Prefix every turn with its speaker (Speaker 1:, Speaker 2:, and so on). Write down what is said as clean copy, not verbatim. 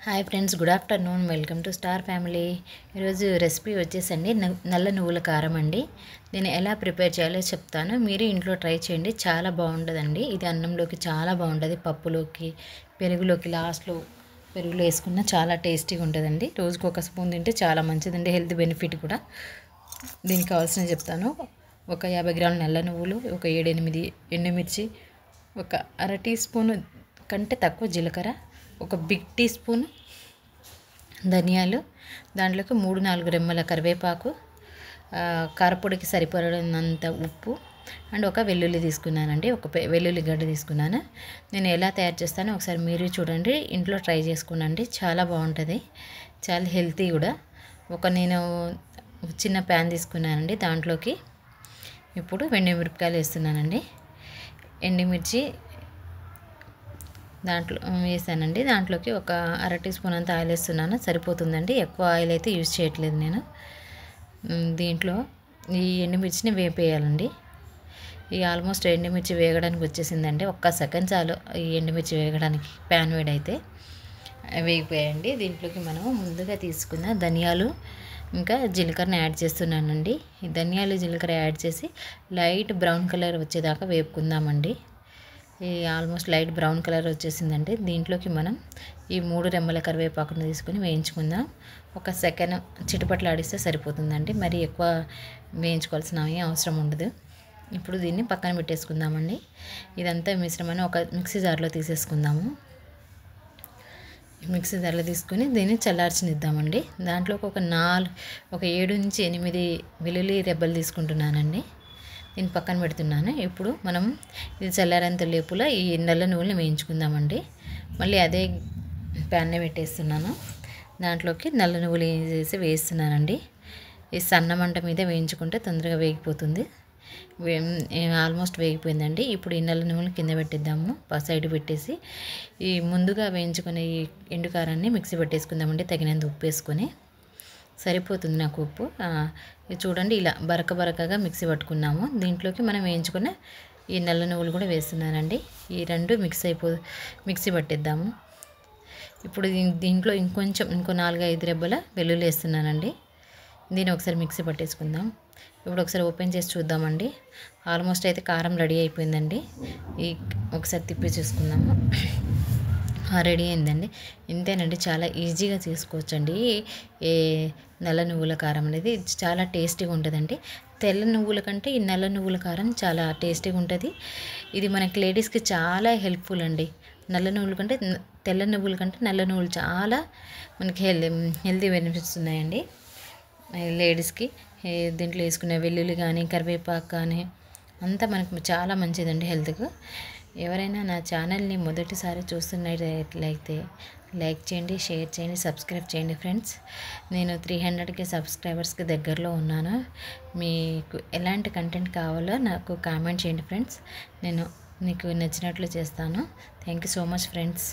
Speaker 1: Hi friends, good afternoon. Welcome to star family. ఈరోజు recipe వచ్చేసండి నల్ల నువ్వుల కారం అండి. నేను ఎలా ప్రిపేర్ చేయాలో చెప్తాను, మీరు ఇంట్లో ట్రై చేయండి. చాలా బాగుంటుందండి. ఇది అన్నంలోకి చాలా బాగుంటుంది, పప్పులోకి, పెరుగులోకి, లాస్ట్లో పెరుగులో వేసుకున్న చాలా టేస్టీగా ఉంటుందండి. రోజుకు ఒక స్పూన్ తింటే చాలా మంచిదండి, హెల్త్ బెనిఫిట్ కూడా. దీనికి కావాల్సిన చెప్తాను. ఒక 50 గ్రాముల నల్ల నువ్వులు, ఒక 7-8 ఎండుమిర్చి, ఒక అర టీ స్పూను కంటే తక్కువ జీలకర్ర, ఒక బిగ్ టీ స్పూన్ ధనియాలు, దాంట్లోకి 3-4 రెమ్మల కరివేపాకు, కారపొడికి సరిపడినంత ఉప్పు అండ్ ఒక వెల్లుల్లి తీసుకున్నానండి. ఒక వెల్లుల్లి గడ్డ తీసుకున్నాను. నేను ఎలా తయారు చేస్తానో ఒకసారి మీరు చూడండి, ఇంట్లో ట్రై చేసుకున్నాండి. చాలా బాగుంటుంది, చాలా హెల్తీ కూడా. నేను చిన్న ప్యాన్ తీసుకున్నానండి. దాంట్లోకి ఇప్పుడు ఎండుమిరపకాయలు వేస్తున్నానండి. ఎండుమిర్చి దాంట్లో వేసానండి. దాంట్లోకి ఒక అర టీ స్పూన్ అంత ఆయిల్ వేస్తున్నాను, సరిపోతుందండి. ఎక్కువ ఆయిల్ అయితే యూజ్ చేయట్లేదు నేను. దీంట్లో ఈ ఎండుమిర్చిని వేపేయాలండి. ఈ ఆల్మోస్ట్ ఎండుమిర్చి వేగడానికి వచ్చేసిందండి. ఒక్క సెకండ్ చాలు ఈ ఎండుమిర్చి వేగడానికి. ప్యాన్ వేడైతే వేగిపోయాయండి. దీంట్లోకి మనం ముందుగా తీసుకున్న ధనియాలు ఇంకా జీలకర్రని యాడ్ చేస్తున్నానండి. ఈ ధనియాలు జీలకర్ర యాడ్ చేసి లైట్ బ్రౌన్ కలర్ వచ్చేదాకా వేపుకుందామండి. ఈ ఆల్మోస్ట్ లైట్ బ్రౌన్ కలర్ వచ్చేసిందండి. దీంట్లోకి మనం ఈ 3 రెమ్మల కరివేపాకును తీసుకొని వేయించుకుందాం. ఒక సెకండ్ చిటపట్లు ఆడిస్తే సరిపోతుందండి, మరి ఎక్కువ వేయించుకోవాల్సిన అవసరం ఉండదు. ఇప్పుడు దీన్ని పక్కన పెట్టేసుకుందామండి. ఇదంతా మిశ్రమాన్ని ఒక మిక్సీ జార్లో తీసేసుకుందాము. మిక్సీ జార్లో తీసుకుని దీన్ని చల్లార్చనిద్దామండి. దాంట్లోకి ఒక 7-8 వెల్లుల్లి రెబ్బలు తీసుకుంటున్నానండి. దీన్ని పక్కన పెడుతున్నాను. ఇప్పుడు మనం ఇది చల్లారేంత లేపులా ఈ నల్ల నువ్వుల్ని వేయించుకుందామండి. మళ్ళీ అదే ప్యాన్నే పెట్టేస్తున్నాను. దాంట్లోకి నల్ల నువ్వులు వేస్తున్నానండి. ఈ సన్న మంట మీద వేయించుకుంటే తొందరగా వేగిపోతుంది. ఆల్మోస్ట్ వేగిపోయిందండి. ఇప్పుడు ఈ నల్ల నువ్వులు కింద పెట్టేద్దాము, సైడ్ పెట్టేసి ఈ ముందుగా వేయించుకునే ఈ ఎండుకారాన్ని మిక్సీ పెట్టేసుకుందామండి. తగినంత ఉప్పు వేసుకొని, సరిపోతుంది నాకు ఉప్పు. ఇది చూడండి, ఇలా బరకగా మిక్సీ పట్టుకున్నాము. దీంట్లోకి మనం వేయించుకున్న ఈ నల్ల నువ్వులు కూడా వేస్తున్నానండి. ఈ రెండు మిక్సీ పట్టేద్దాము. ఇప్పుడు దీంట్లో ఇంకో 4-5 రెబ్బల వెల్లుల్లి వేస్తున్నానండి. దీన్ని ఒకసారి మిక్సీ పట్టేసుకుందాం. ఇప్పుడు ఒకసారి ఓపెన్ చేసి చూద్దామండి. ఆల్మోస్ట్ అయితే కారం రెడీ అయిపోయిందండి. ఒకసారి తిప్పి చూసుకుందాము. రెడీ అయిందండి. ఇంతేనండి, చాలా ఈజీగా చేసుకోవచ్చండి. ఏ నల్ల నువ్వుల కారం అనేది చాలా టేస్టీగా ఉంటుందండి. తెల్ల నువ్వుల కంటే ఈ నల్ల నువ్వుల కారం చాలా టేస్టీగా ఉంటుంది. ఇది మనకి లేడీస్కి చాలా హెల్ప్ఫుల్ అండి. తెల్ల నువ్వుల కంటే నల్ల నువ్వులు చాలా మనకి హెల్తీ బెనిఫిట్స్ ఉన్నాయండి లేడీస్కి. దీంట్లో వేసుకునే వెల్లుల్లి కానీ కరివేపాకు కానీ అంతా మనకు చాలా మంచిదండి హెల్త్కు. ఎవరైనా నా ఛానల్ని మొదటిసారి చూస్తున్నట్లయితే లైక్ చేయండి, షేర్ చేయండి, సబ్స్క్రైబ్ చేయండి ఫ్రెండ్స్. నేను 300కి సబ్స్క్రైబర్స్కి దగ్గరలో ఉన్నాను. మీకు ఎలాంటి కంటెంట్ కావాలో నాకు కామెంట్ చేయండి ఫ్రెండ్స్. నేను మీకు నచ్చినట్లు చేస్తాను. Thank you so much friends.